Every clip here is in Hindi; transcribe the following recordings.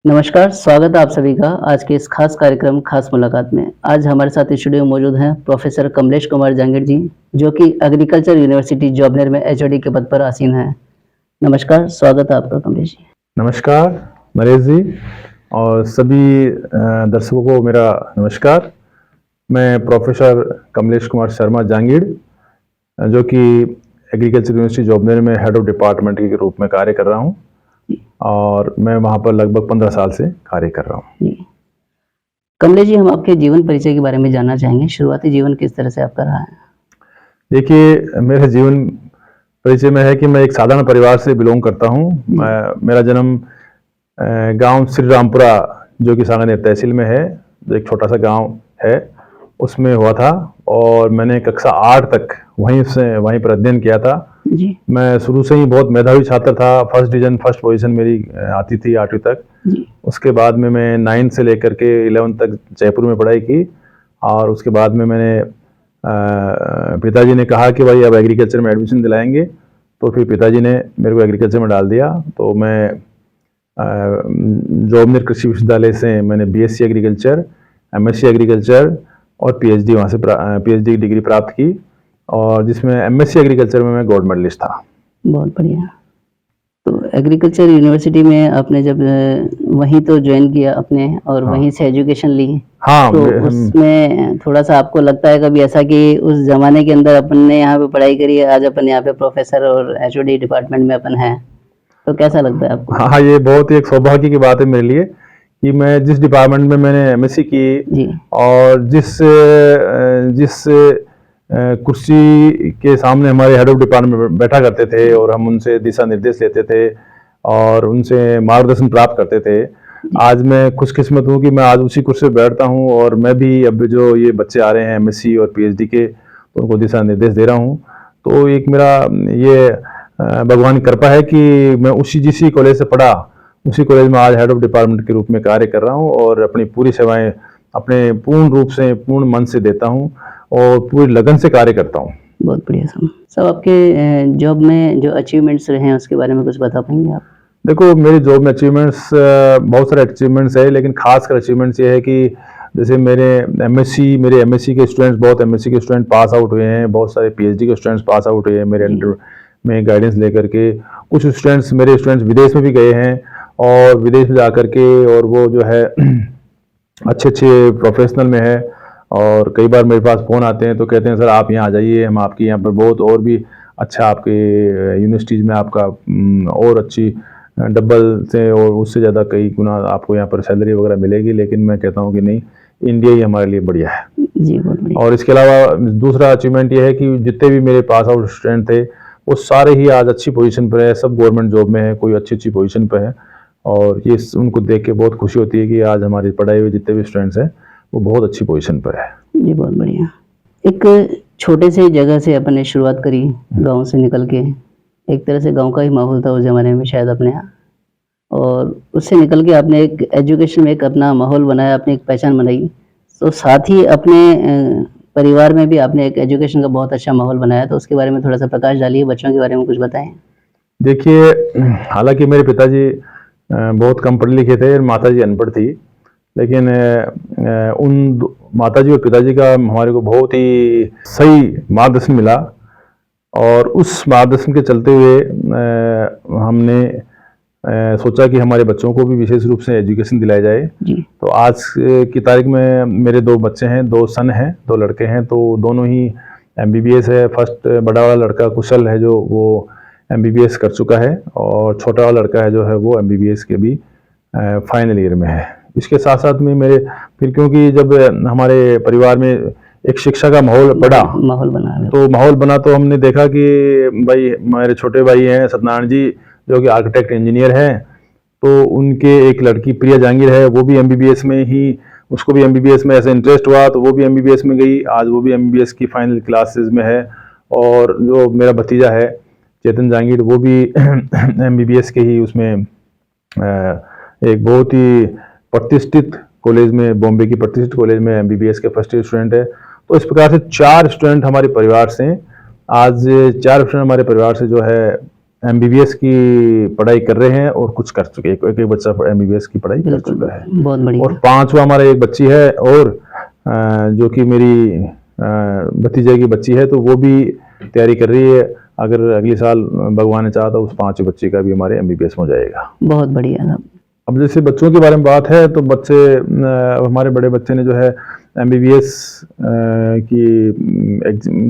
नमस्कार, स्वागत है आप सभी का आज के इस खास कार्यक्रम खास मुलाकात में। आज हमारे साथ स्टूडियो में मौजूद हैं प्रोफेसर कमलेश कुमार जांगिड़ जी, जो कि एग्रीकल्चर यूनिवर्सिटी जॉबनेर में एचओडी के पद पर आसीन हैं। नमस्कार, स्वागत है आपका कमलेश जी। नमस्कार नरेश जी और सभी दर्शकों को मेरा नमस्कार। मैं प्रोफेसर कमलेश कुमार शर्मा जांगिड़ जो कि एग्रीकल्चर यूनिवर्सिटी जॉबनेर में हेड ऑफ डिपार्टमेंट के रूप में कार्य कर रहा हूं और मैं वहां पर लगभग 15 साल से कार्य कर रहा हूं। जी। कमलेश जी, हम आपके जीवन परिचय के बारे में जानना चाहेंगे। शुरुआती जीवन किस तरह से आपका रहा है? देखिए, मेरे जीवन परिचय में है कि मैं एक साधारण परिवार से बिलोंग करता हूं। मेरा जन्म गांव श्री रामपुरा जो कि सांगानेर तहसील में है, जो एक छोटा सा गांव है, उसमें हुआ था और मैंने कक्षा 8 तक वहीं पर अध्ययन किया था। जी। मैं शुरू से ही बहुत मेधावी छात्र था। फर्स्ट डिवीजन फर्स्ट पोजीशन मेरी आती थी 8वीं तक। जी। उसके बाद में मैं 9 से लेकर के 11 तक जयपुर में पढ़ाई की और उसके बाद में मैंने पिताजी ने कहा कि भाई अब एग्रीकल्चर में एडमिशन दिलाएंगे, तो फिर पिताजी ने मेरे को एग्रीकल्चर में डाल दिया। तो मैं जॉबनेर कृषि विश्वविद्यालय से मैंने बीएससी एग्रीकल्चर, एमएससी एग्रीकल्चर और पीएचडी वहाँ से पीएचडी की डिग्री प्राप्त की और जिसमें एमएससी एग्रीकल्चर में मैं गोल्ड मेडलिस्ट था। बहुत बढ़िया। तो एग्रीकल्चर यूनिवर्सिटी में आपने जब वहीं तो ज्वाइन किया अपने और हाँ। वहीं से एजुकेशन ली। हाँ, तो उसमें थोड़ा-सा आपको लगता है कभी ऐसा कि उस ज़माने के अंदर अपन ने यहाँ पे पढ़ाई करी है, आज अपन यहाँ पे प्रोफ़ेसर और एचओडी डिपार्टमेंट में अपन हैं, तो कैसा लगता है आपको? हाँ, ये बहुत ही एक सौभाग्य की बात है मेरे लिए कि मैं जिस डिपार्टमेंट में मैंने एमएससी की जी। और जिस कुर्सी के सामने हमारे हेड ऑफ डिपार्टमेंट बैठा करते थे और हम उनसे दिशा निर्देश लेते थे और उनसे मार्गदर्शन प्राप्त करते थे। आज मैं खुशकिस्मत हूँ कि मैं आज उसी कुर्सी पर बैठता हूँ और मैं भी अब जो ये बच्चे आ रहे हैं एमएससी और पीएचडी के, तो उनको दिशा निर्देश दे रहा हूँ। तो एक मेरा ये भगवान की कृपा है कि मैं जिस कॉलेज से पढ़ा उसी कॉलेज में आज हेड ऑफ डिपार्टमेंट के रूप में कार्य कर रहा हूँ और अपनी पूरी सेवाएं अपने पूर्ण रूप से पूर्ण मन से देता हूँ और पूरी लगन से कार्य करता हूँ। बहुत बढ़िया सब आपके जॉब में जो अचीवमेंट्स रहे हैं उसके बारे में कुछ बता पाएंगे आप? देखो, मेरी जॉब में अचीवमेंट्स बहुत सारे अचीवमेंट्स है, लेकिन खासकर अचीवमेंट्स ये है कि जैसे मेरे एमएससी के स्टूडेंट्स, बहुत एमएससी के स्टूडेंट पास आउट हुए हैं, बहुत सारे पीएचडी के स्टूडेंट्स पास आउट हुए हैं मेरे अंडर में गाइडेंस लेकर के। कुछ मेरे स्टूडेंट्स विदेश में भी गए हैं और विदेश में जा कर के और वो जो है अच्छे प्रोफेशनल में है और कई बार मेरे पास फ़ोन आते हैं तो कहते हैं सर आप यहाँ आ जाइए, हम आपकी यहाँ पर बहुत और भी अच्छा आपके यूनिवर्सिटीज़ में आपका और अच्छी डबल से और उससे ज़्यादा कई गुना आपको यहाँ पर सैलरी वगैरह मिलेगी। लेकिन मैं कहता हूँ कि नहीं, इंडिया ही हमारे लिए बढ़िया है। जी, बहुत बढ़िया। और इसके अलावा दूसरा अचीवमेंट ये है कि जितने भी मेरे पास आउट स्टूडेंट थे वो सारे ही आज अच्छी पोजीशन पर है, सब गवर्नमेंट जॉब में है, कोई अच्छी पोजीशन पर है और ये उनको देख के बहुत खुशी होती है कि आज हमारी पढ़ाई हुए जितने भी स्टूडेंट्स हैं वो बहुत अच्छी पोजीशन पर है। जी, बहुत बढ़िया। एक छोटे से जगह से अपन ने शुरुआत करी, गाँव से निकल के। एक तरह से गाँव का ही माहौल था उस ज़माने में शायद अपने यहाँ, और उससे निकल के आपने एक एजुकेशन में एक अपना माहौल बनाया, अपनी एक पहचान बनाई। तो साथ ही अपने परिवार में भी आपने एक एजुकेशन का बहुत अच्छा माहौल बनाया, तो उसके बारे में थोड़ा-सा प्रकाश डालिए, बच्चों के बारे में कुछ बताएँ? देखिए, हालाँकि मेरे पिताजी बहुत कम पढ़े लिखे थे, माताजी अनपढ़ थी, लेकिन उन माताजी और पिताजी का हमारे को बहुत ही सही मार्गदर्शन मिला और उस मार्गदर्शन के चलते हुए हमने सोचा कि हमारे बच्चों को भी विशेष रूप से एजुकेशन दिलाई जाए। जी। तो आज की तारीख में मेरे 2 बच्चे हैं, 2 सन हैं, 2 लड़के हैं, तो दोनों ही एमबीबीएस है। फर्स्ट बड़ा वाला लड़का कुशल है जो वो एमबीबीएस कर चुका है और छोटा वाला लड़का है जो है वो एमबीबीएस के भी फाइनल ईयर में है। इसके साथ साथ में मेरे फिर क्योंकि जब हमारे परिवार में एक शिक्षा का माहौल बना तो हमने देखा कि भाई मेरे छोटे भाई हैं सत्यनारायण जी जो कि आर्किटेक्ट इंजीनियर हैं, तो उनके एक लड़की प्रिया जांगिड़ है, वो भी एमबीबीएस में ही, उसको भी एमबीबीएस में ऐसे इंटरेस्ट हुआ तो वो भी एमबीबीएस में गई, आज वो भी एमबीबीएस की फाइनल क्लासेस में है। और जो मेरा भतीजा है चेतन जांगिड़, वो भी एमबीबीएस के ही उसमें एक बहुत ही प्रतिष्ठित कॉलेज में, बॉम्बे की प्रतिष्ठित कॉलेज में एमबीबीएस के फर्स्ट ईयर स्टूडेंट है। तो इस प्रकार से 4 स्टूडेंट हमारे परिवार से, आज 4 स्टूडेंट हमारे परिवार से जो है MBBS की पढ़ाई कर रहे हैं और कुछ कर चुके हैं। एक बच्चा MBBS की पढ़ाई कर बिल्कुल, चुका है। बहुत और बढ़िया। 5वां हमारा एक बच्ची है, और जो कि मेरी भतीजे की बच्ची है, तो वो भी तैयारी कर रही है। अगर अगले साल भगवान ने चाहा तो उस 5वें बच्ची का भी हमारे MBBS में हो जाएगा। बहुत बढ़िया साहब। अब जैसे बच्चों के बारे में बात है, तो बच्चे हमारे बड़े बच्चे ने जो है MBBS की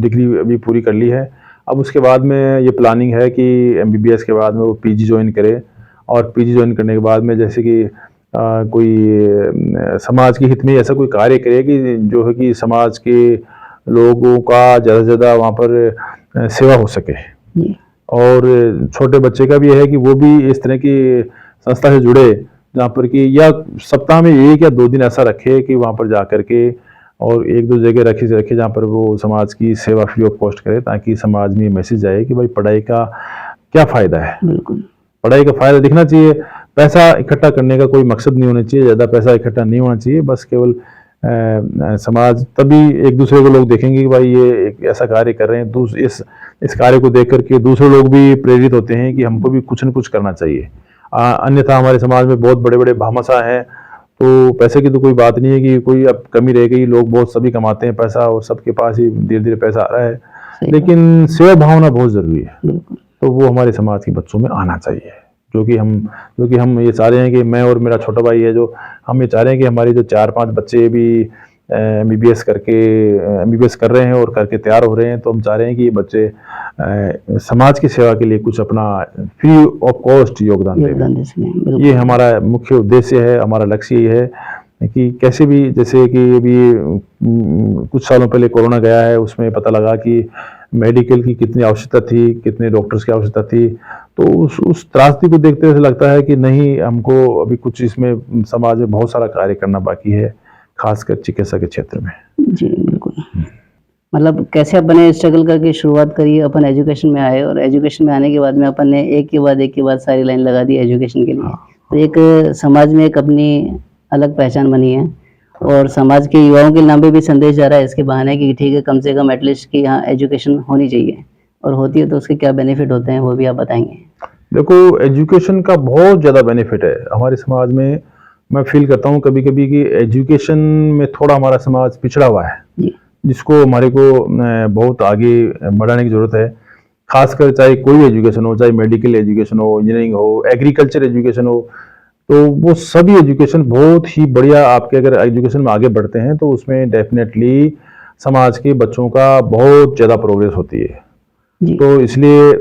डिग्री अभी पूरी कर ली है। अब उसके बाद में ये प्लानिंग है कि MBBS के बाद में वो PG ज्वाइन करे, और PG ज्वाइन करने के बाद में जैसे कि कोई समाज के हित में ऐसा कोई कार्य करे कि जो है कि समाज के लोगों का ज़्यादा से ज़्यादा वहाँ पर सेवा हो सके। जी, और छोटे बच्चे का भी है कि वो भी इस तरह की संस्था से जुड़े, जहाँ पर कि या सप्ताह में 1 या 2 दिन ऐसा रखे कि वहाँ पर जा कर के, और 1-2 जगह रखे जहाँ पर वो समाज की सेवा फ्री ऑफ कॉस्ट करे, ताकि समाज में ये मैसेज जाए कि भाई पढ़ाई का क्या फ़ायदा है। बिल्कुल। पढ़ाई का फ़ायदा दिखना चाहिए। पैसा इकट्ठा करने का कोई मकसद नहीं होना चाहिए, ज़्यादा पैसा इकट्ठा नहीं होना चाहिए। बस केवल समाज तभी एक दूसरे को लोग देखेंगे कि भाई ये एक ऐसा कार्य कर रहे हैं, इस कार्य को देख करके दूसरे लोग भी प्रेरित होते हैं कि हमको भी कुछ न कुछ करना चाहिए। अन्यथा हमारे समाज में बहुत बड़े-बड़े भामाशाह हैं, तो पैसे की तो कोई बात नहीं है कि कोई अब कमी रह गई। लोग बहुत सभी कमाते हैं पैसा, और सबके पास ही धीरे-धीरे पैसा आ रहा है, सही बात। लेकिन सेवा भावना बहुत ज़रूरी है। बिल्कुल, तो वो हमारे समाज के बच्चों में आना चाहिए। जो कि हम ये चाह रहे हैं कि मैं और मेरा छोटा भाई है, जो हम ये चाह रहे हैं कि हमारे जो 4-5 बच्चे भी MBBS कर रहे हैं और करके तैयार हो रहे हैं, तो हम चाह रहे हैं कि ये बच्चे समाज की सेवा के लिए कुछ अपना फ्री ऑफ कॉस्ट योगदान दें। योगदान दे सकें। बिल्कुल, ये हमारा मुख्य उद्देश्य है, हमारा लक्ष्य ये है कि कैसे भी, जैसे कि अभी कुछ सालों पहले कोरोना गया है, उसमें पता लगा कि मेडिकल की कितनी आवश्यकता थी, कितने डॉक्टर्स की आवश्यकता थी। तो उस त्रासदी को देखते हुए लगता है कि नहीं, हमको अभी कुछ इसमें समाज में बहुत सारा कार्य करना बाकी है, खासकर चिकित्सा के क्षेत्र में। जी, बिल्कुल। मतलब कैसे अपन ने स्ट्रगल करके शुरुआत करी, अपन एजुकेशन में आए, और एजुकेशन में आने के बाद में अपन ने एक के बाद सारी लाइन लगा दी एजुकेशन के लिए। तो एक समाज में एक अपनी अलग पहचान बनी है, और समाज के युवाओं के नाम पे भी संदेश जा रहा है इसके बहाने कि ठीक है, कम से कम एटलीस्ट कि हाँ एजुकेशन होनी चाहिए, और होती है तो उसके क्या बेनिफिट होते हैं वो भी आप बताएंगे। देखो, एजुकेशन का बहुत ज़्यादा बेनिफिट है हमारे समाज में। मैं फील करता हूँ कभी-कभी कि एजुकेशन में थोड़ा हमारा समाज पिछड़ा हुआ है, जी, जिसको हमारे को बहुत आगे बढ़ाने की ज़रूरत है। खासकर चाहे कोई भी एजुकेशन हो, चाहे मेडिकल एजुकेशन हो, इंजीनियरिंग हो, एग्रीकल्चर एजुकेशन हो, तो वो सभी एजुकेशन बहुत ही बढ़िया। आपके अगर एजुकेशन में आगे बढ़ते हैं तो उसमें डेफिनेटली समाज के बच्चों का बहुत ज़्यादा प्रोग्रेस होती है। जी, तो इसलिए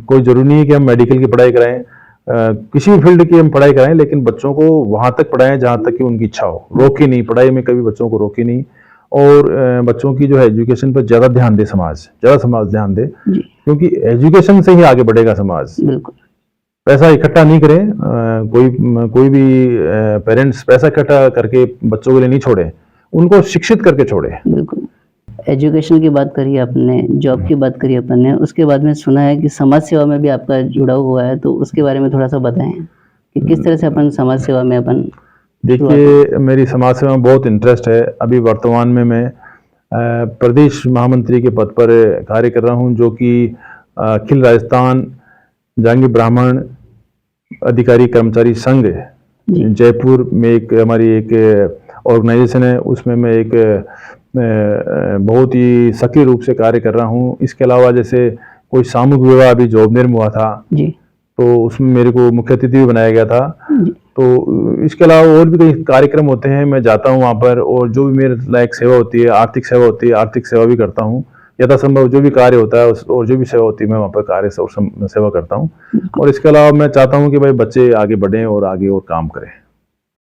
कोई ज़रूरी नहीं है कि हम मेडिकल की पढ़ाई कराएं, किसी भी फील्ड की हम पढ़ाई कराएं, लेकिन बच्चों को वहाँ तक पढ़ाएं जहाँ तक कि उनकी इच्छा हो। रोके नहीं, पढ़ाई में कभी बच्चों को रोके नहीं, और बच्चों की जो है एजुकेशन पर ज़्यादा ध्यान दे, ज़्यादा समाज ध्यान दे, जी, क्योंकि एजुकेशन से ही आगे बढ़ेगा समाज। बिल्कुल, पैसा इकट्ठा नहीं करें, कोई भी पेरेंट्स पैसा इकट्ठा करके बच्चों के लिए नहीं छोड़े, उनको शिक्षित करके छोड़े। बिल्कुल। एजुकेशन की बात करी आपने, जॉब की बात करी अपन ने, उसके बाद में सुना है कि समाज सेवा में भी आपका जुड़ाव हुआ है, तो उसके बारे में थोड़ा-सा बताएँ कि किस तरह से अपन समाज सेवा में अपन देखिए, मेरी समाज सेवा में बहुत इंटरेस्ट है। अभी वर्तमान में मैं प्रदेश महामंत्री के पद पर कार्य कर रहा हूँ, जो कि अखिल राजस्थान जांगी ब्राह्मण अधिकारी कर्मचारी संघ जी, जयपुर में एक हमारी एक ऑर्गेनाइजेशन है, उसमें मैं एक बहुत ही सक्रिय रूप से कार्य कर रहा हूँ। इसके अलावा जैसे कोई सामूहिक विवाह अभी जोबनेर में हुआ था, जी, तो उसमें मेरे को मुख्य अतिथि भी बनाया गया था। जी, तो इसके अलावा और भी कई कार्यक्रम होते हैं, मैं जाता हूँ वहाँ पर, और जो भी मेरे लायक सेवा होती है, आर्थिक सेवा होती है, आर्थिक सेवा भी करता हूँ। यथासंभव जो भी कार्य होता है और जो भी सेवा होती है, मैं वहाँ पर सेवा करता हूँ। और इसके अलावा मैं चाहता हूँ कि भाई बच्चे आगे बढ़ें और आगे और काम करें।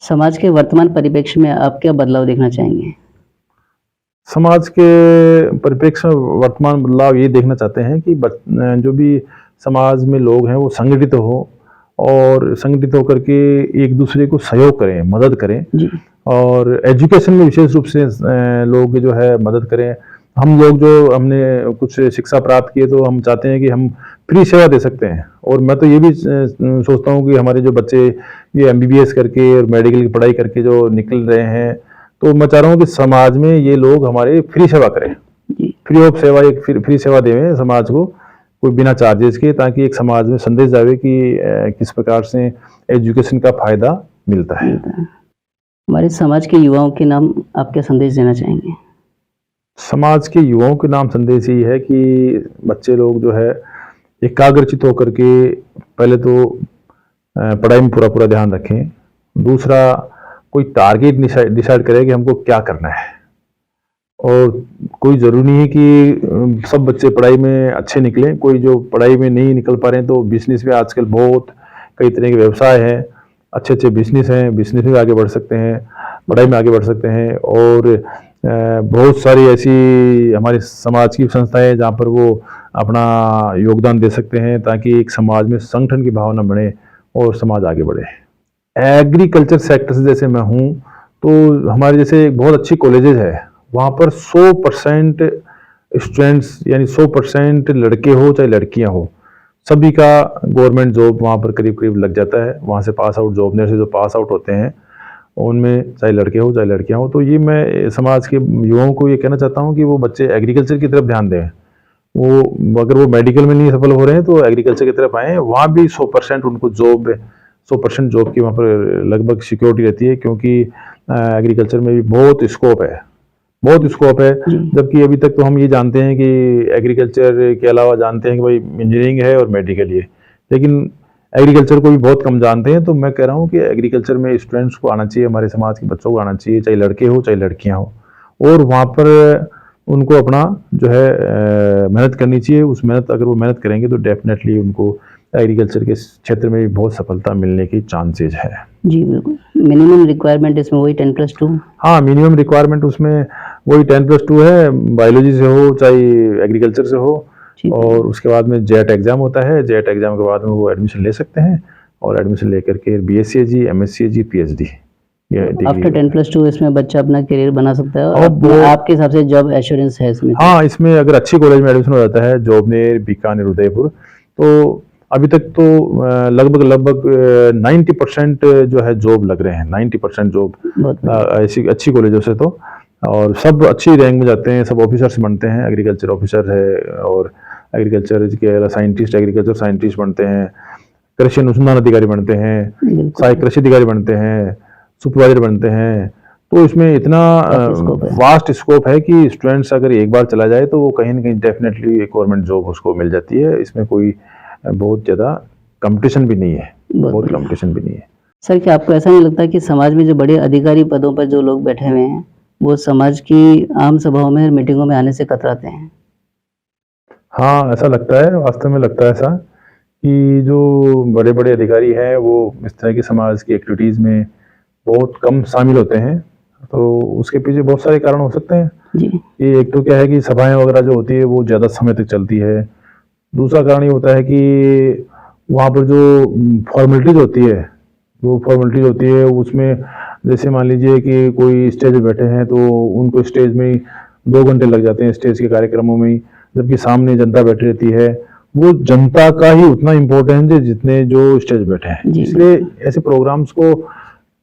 समाज के वर्तमान परिप्रेक्ष्य में आप क्या बदलाव देखना चाहेंगे? समाज के परिप्रेक्ष्य में वर्तमान बदलाव ये देखना चाहते हैं कि जो भी समाज में लोग हैं वो संगठित हो, और संगठित होकर के एक दूसरे को सहयोग करें, मदद करें, जी, और एजुकेशन में विशेष रूप से लोग जो है मदद करें। हम लोग जो हमने कुछ शिक्षा प्राप्त की है, तो हम चाहते हैं कि हम फ्री सेवा दे सकते हैं। और मैं तो ये भी सोचता हूँ कि हमारे जो बच्चे ये MBBS करके और मेडिकल की पढ़ाई करके जो निकल रहे हैं, तो मैं चाह रहा हूँ कि समाज में ये लोग हमारे फ्री सेवा करें, जी, फ्री ऑफ सेवा, एक फ्री सेवा दें समाज को, कोई बिना चार्जेस के, ताकि एक समाज में संदेश जावे कि किस प्रकार से एजुकेशन का फायदा मिलता है। हमारे समाज के युवाओं के नाम आप क्या संदेश देना चाहेंगे? समाज के युवाओं के नाम संदेश यही है कि बच्चे लोग जो है एकाग्रचित होकर के पहले तो पढ़ाई में पूरा पूरा ध्यान रखें। दूसरा, कोई टारगेट डिसाइड करें कि हमको क्या करना है। और कोई ज़रूरी नहीं है कि सब बच्चे पढ़ाई में अच्छे निकलें। कोई जो पढ़ाई में नहीं निकल पा रहे हैं तो बिजनेस में आजकल बहुत कई तरह के व्यवसाय हैं, अच्छे अच्छे बिजनेस हैं, बिजनेस में आगे बढ़ सकते हैं, पढ़ाई में आगे बढ़ सकते हैं। और बहुत सारी ऐसी हमारे समाज की संस्थाएं हैं जहाँ पर वो अपना योगदान दे सकते हैं, ताकि एक समाज में संगठन की भावना बढ़े और समाज आगे बढ़े। एग्रीकल्चर सेक्टर से जैसे मैं हूँ, तो हमारे जैसे बहुत अच्छी कॉलेजेस है, वहाँ पर 100% स्टूडेंट्स यानी 100% लड़के हो चाहे लड़कियाँ हो, सभी का गवर्नमेंट जॉब वहाँ पर करीब करीब लग जाता है। वहाँ से पास आउट, जॉब से जो पास आउट होते हैं उनमें चाहे लड़के हो चाहे लड़कियाँ हो। तो ये मैं समाज के युवाओं को ये कहना चाहता हूँ कि वो बच्चे एग्रीकल्चर की तरफ ध्यान दें। वो अगर वो मेडिकल में नहीं सफल हो रहे हैं तो एग्रीकल्चर की तरफ आएँ, वहाँ भी 100% उनको जॉब 100% जॉब की वहाँ पर लगभग सिक्योरिटी रहती है, क्योंकि एग्रीकल्चर में भी बहुत स्कोप है, बहुत स्कोप है। जबकि अभी तक तो हम ये जानते हैं कि एग्रीकल्चर के अलावा जानते हैं कि भाई इंजीनियरिंग है और मेडिकल है, लेकिन एग्रीकल्चर को भी बहुत कम जानते हैं। तो मैं कह रहा हूँ कि एग्रीकल्चर में स्टूडेंट्स को आना चाहिए, हमारे समाज के बच्चों को आना चाहिए, चाहे लड़के हो चाहे लड़कियाँ हो, और वहाँ पर उनको अपना जो है मेहनत करनी चाहिए। उस मेहनत अगर वो मेहनत करेंगे तो डेफिनेटली उनको एग्रीकल्चर के क्षेत्र में भी बहुत सफलता मिलने की चांसेज है। जी बिल्कुल। मिनिमम रिक्वायरमेंट इसमें वही 10+2? हाँ, मिनिमम रिक्वायरमेंट उसमें वही 10+2 है, बायोलॉजी से हो चाहे एग्रीकल्चर से हो। और उसके बाद में जेट एग्जाम होता है, जेट एग्जाम के बाद में वो एडमिशन ले सकते हैं, और एडमिशन लेकर के BSc, MSc, PhD आफ्टर 10+2 इसमें बच्चा अपना करियर बना सकता है। और आपके हिसाब से जॉब एश्योरेंस है इसमें? हाँ, इसमें अगर अच्छी कॉलेज में एडमिशन हो जाता है, जॉबनेर, बीकानेर, उदयपुर, तो अभी तक तो लगभग 90% जो है जॉब लग रहे हैं, 90% जॉब ऐसी अच्छी कॉलेजों से। तो और सब अच्छी रैंक में जाते हैं, सब ऑफिसर्स बनते हैं, एग्रीकल्चर ऑफिसर है, और एग्रीकल्चर के साइंटिस्ट एग्रीकल्चर साइंटिस्ट बनते हैं, कृषि अनुसंधान अधिकारी बनते हैं, सहायक कृषि अधिकारी बनते हैं, सुपरवाइजर बनते हैं। तो इसमें इतना वास्ट स्कोप है कि स्टूडेंट्स अगर एक बार चला जाए तो वो कहीं ना कहीं डेफिनेटली गवर्नमेंट जॉब उसको मिल जाती है। इसमें कोई बहुत ज़्यादा कंपटीशन भी नहीं है, बहुत कंपटीशन भी नहीं है। सर, क्या आपको ऐसा नहीं लगता कि समाज में जो बड़े अधिकारी पदों पर जो लोग बैठे हुए हैं वो समाज की आम सभाओं में, मीटिंगों में आने से कतराते हैं? हाँ, ऐसा लगता है, वास्तव में लगता है ऐसा कि जो बड़े बड़े अधिकारी हैं वो इस तरह की समाज की एक्टिविटीज़ में बहुत कम शामिल होते हैं। तो उसके पीछे बहुत सारे कारण हो सकते हैं जी। कि एक तो क्या है कि सभाएं वगैरह जो होती है वो ज़्यादा समय तक चलती है। दूसरा कारण ये होता है कि वहाँ पर जो फॉर्मेलिटीज़ होती है, वो फॉर्मेलिटीज़ होती है उसमें, जैसे मान लीजिए कि कोई स्टेज पे बैठे हैं तो उनको स्टेज में 2 घंटे लग जाते हैं स्टेज के कार्यक्रमों में, जबकि सामने जनता बैठी रहती है। वो जनता का ही उतना इम्पोर्टेंस है जितने जो स्टेज बैठे हैं। इसलिए ऐसे प्रोग्राम्स को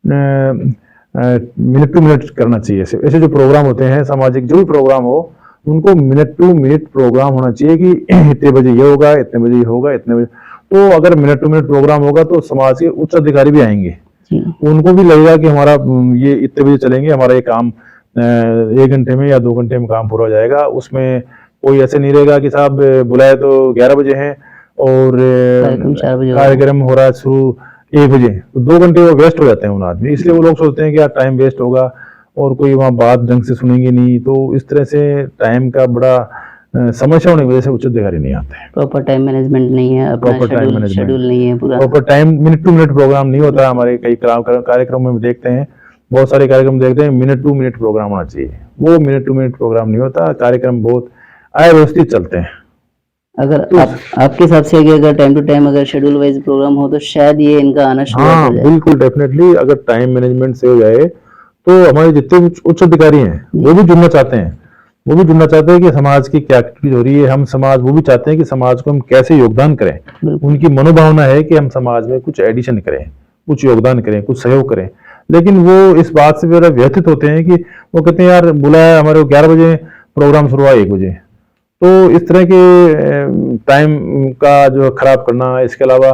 मिनट टू मिनट करना चाहिए। ऐसे जो प्रोग्राम होते हैं सामाजिक, जो भी प्रोग्राम हो, उनको मिनट टू मिनट प्रोग्राम होना चाहिए कि इतने बजे ये होगा, इतने बजे ये होगा, इतने बजे। तो अगर मिनट टू मिनट प्रोग्राम होगा तो समाज के उच्च अधिकारी भी आएंगे, उनको भी लगेगा कि हमारा ये इतने बजे चलेंगे, हमारा ये काम 1 घंटे में या 2 घंटे में काम पूरा हो जाएगा। उसमें कोई ऐसे नहीं रहेगा कि साहब बुलाए तो 11 बजे हैं और कार्यक्रम हो रहा है शुरू 1 बजे, तो 2 घंटे वो वेस्ट हो जाते हैं उन आदमी। इसलिए वो लोग सोचते हैं कि यार टाइम वेस्ट होगा और कोई वहाँ बात ढंग से सुनेंगे नहीं। तो इस तरह से टाइम का बड़ा समस्या होने की वजह से उच्च अधिकारी नहीं आते हैं। प्रॉपर टाइम मैनेजमेंट नहीं है, प्रॉपर टाइम मैनेजमेंट शेड्यूल नहीं है, पूरा proper time, minute to minute program नहीं होता। हमारे कई कार्यक्रमों में देखते हैं, बहुत सारे कार्यक्रम देखते हैं, मिनट टू मिनट प्रोग्राम होना चाहिए। वो मिनट टू मिनट प्रोग्राम नहीं होता, कार्यक्रम बहुत अव्यवस्थित चलते हैं। अगर आपके हिसाब से अगर टाइम टू टाइम अगर शेड्यूल वाइज प्रोग्राम हो तो शायद ये इनका आना शुरू हो जाए। बिल्कुल, डेफिनेटली अगर टाइम मैनेजमेंट से हो जाए तो हमारे जितने उच्च अधिकारी हैं वो भी जुड़ना चाहते हैं। वो भी जुड़ना चाहते हैं कि समाज की क्या एक्टिविटी हो रही है, हम समाज, वो भी चाहते हैं कि समाज को हम कैसे योगदान करें। उनकी मनोभावना है कि हम समाज में कुछ एडिशन करें, कुछ योगदान करें, कुछ सहयोग करें। लेकिन वो इस बात से जरा व्यथित होते हैं कि वो कहते हैं यार बुलाया हमारे 11 बजे, प्रोग्राम शुरू हुआ 1 बजे, तो इस तरह के टाइम का जो खराब करना, इसके अलावा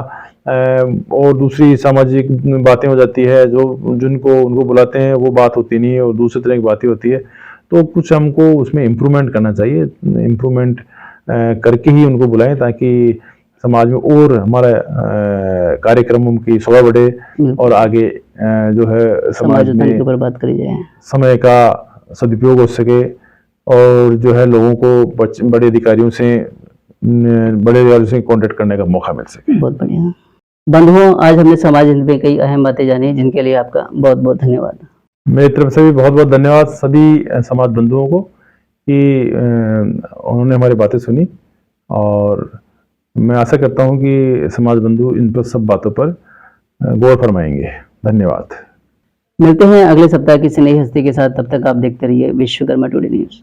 और दूसरी सामाजिक बातें हो जाती है, जो जिनको उनको बुलाते हैं वो बात होती नहीं है और दूसरी तरह की बातें होती है। तो कुछ हमको उसमें इम्प्रूवमेंट करना चाहिए, इम्प्रूवमेंट करके ही उनको बुलाएं, ताकि समाज में और हमारा कार्यक्रमों की शोभा बढ़े और आगे जो है समाज उत्थान के में ऊपर बात करी जाए। समय का सदुपयोग हो सके और जो है लोगों को बड़े अधिकारियों से कांटेक्ट करने का मौका मिल सके। बहुत बढ़िया। बंधुओं, आज हमने समाज हित में कई अहम बातें जानी, जिनके लिए आपका बहुत बहुत धन्यवाद। मेरी तरफ से भी बहुत बहुत धन्यवाद सभी समाज बंधुओं को कि उन्होंने हमारी बातें सुनी, और मैं आशा करता हूं कि समाज बंधु इन पर सब बातों पर गौर फरमाएंगे। धन्यवाद। मिलते हैं अगले सप्ताह किसी नई हस्ती के साथ। तब तक आप देखते रहिए विश्वकर्मा टुडे न्यूज़।